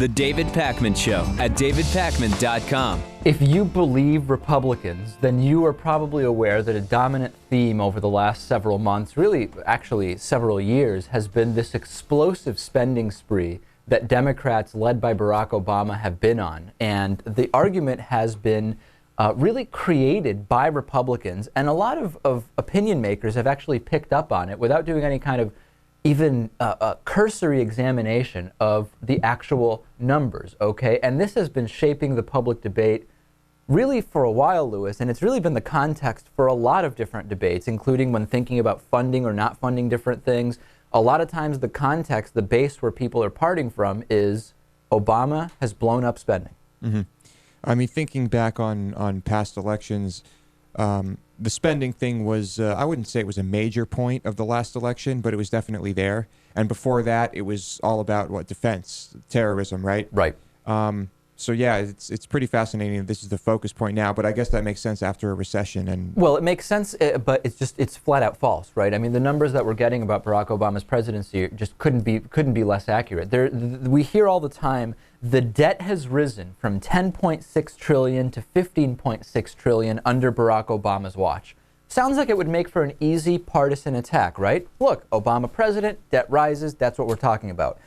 The David Pakman Show at davidpakman.com. If you believe Republicans, then you are probably aware that a dominant theme over the last several months, really actually several years, has been this explosive spending spree that Democrats led by Barack Obama have been on. And the argument has been really created by Republicans, and a lot of opinion makers have actually picked up on it without doing any kind of even a cursory examination of the actual numbers, okay? And this has been shaping the public debate really for a while, Lewis, and it's really been the context for a lot of different debates, including when thinking about funding or not funding different things. A lot of times the context, the base where people are parting from is Obama has blown up spending. Mm-hmm. I mean, thinking back on past elections, the spending thing was, I wouldn't say it was a major point of the last election, but it was definitely there. And before that, it was all about, defense, terrorism, right? Right. So, yeah, it's pretty fascinating that this is the focus point now, but I guess that makes sense after a recession. And well, it makes sense, but it's flat out false, right? I mean, the numbers that we're getting about Barack Obama's presidency just couldn't be less accurate. We hear all the time the debt has risen from 10.6 trillion to 15.6 trillion under Barack Obama's watch. Sounds like it would make for an easy partisan attack, right? Look, Obama president, debt rises, that's what we're talking about.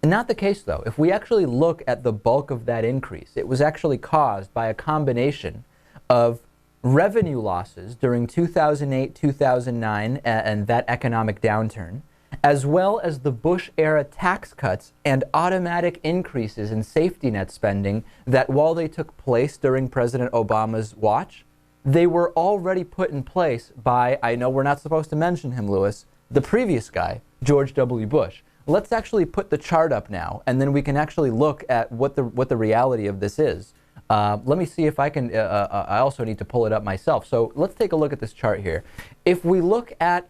Not the case, though. If we actually look at the bulk of that increase, it was actually caused by a combination of revenue losses during 2008, 2009, and that economic downturn, as well as the Bush-era tax cuts and automatic increases in safety net spending that, while they took place during President Obama's watch, they were already put in place by, I know we're not supposed to mention him, Lewis, the previous guy, George W. Bush. Let's actually put the chart up now, and then we can actually look at what the reality of this is. Let me see if I can, I also need to pull it up myself. So let's take a look at this chart here. If we look at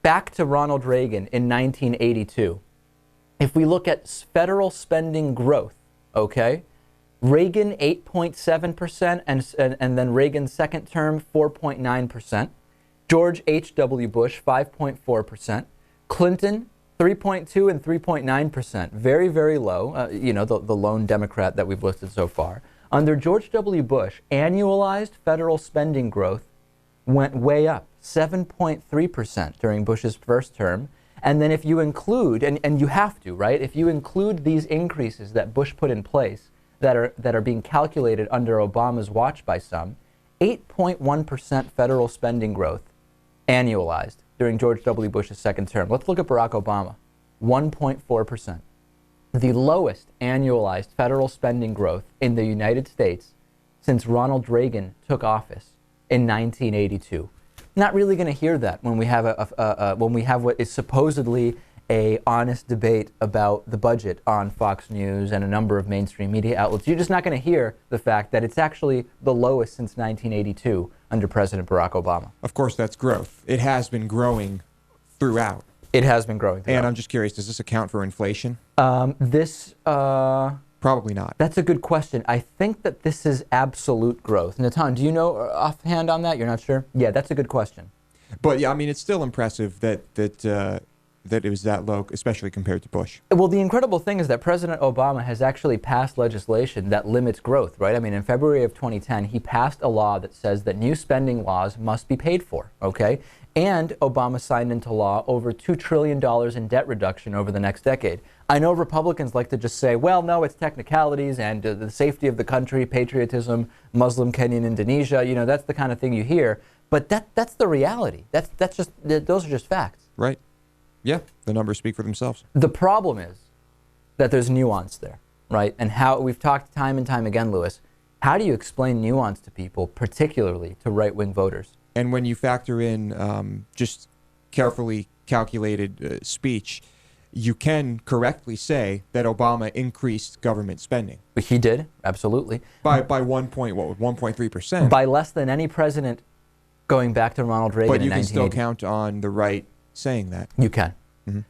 back to Ronald Reagan in 1982, if we look at federal spending growth, okay, Reagan 8.7%, and then Reagan's second term 4.9%, George H.W. Bush 5.4%, Clinton 3.2 and 3.9%, very, very low, the lone Democrat that we've listed so far. Under George W. Bush, annualized federal spending growth went way up, 7.3% during Bush's first term. And then if you include, and you have to, right, if you include these increases that Bush put in place that are being calculated under Obama's watch by some, 8.1% federal spending growth annualized during George W. Bush's second term. Let's look at Barack Obama, 1.4%. The lowest annualized federal spending growth in the United States since Ronald Reagan took office in 1982. Not really going to hear that when we have what is supposedly a honest debate about the budget on Fox News and a number of mainstream media outlets. You're just not going to hear the fact that it's actually the lowest since 1982 under President Barack Obama. of course, that's growth. It has been growing throughout. It has been growing throughout. And I'm just curious, does this account for inflation? Probably not. That's a good question. I think that this is absolute growth. Natan, do you know offhand on that? You're not sure? Yeah, that's a good question. But yeah, I mean, it's still impressive that it was that low, especially compared to Bush. Well, the incredible thing is that President Obama has actually passed legislation that limits growth, right? I mean, in February of 2010, he passed a law that says that new spending laws must be paid for, okay? And Obama signed into law over $2 trillion in debt reduction over the next decade. I know Republicans like to just say, well, no, it's technicalities and the safety of the country, patriotism, Muslim Kenyan Indonesia, that's the kind of thing you hear. But that's the reality. Those are just facts. Right. Yeah, the numbers speak for themselves. The problem is that there's nuance there, right? And how we've talked time and time again, Lewis, how do you explain nuance to people, particularly to right-wing voters? And when you factor in just carefully calculated speech, you can correctly say that Obama increased government spending. He did, absolutely. By 1.3%. By less than any president going back to Ronald Reagan in 1980. But you can still count on the right saying that. You can. Mm-hmm.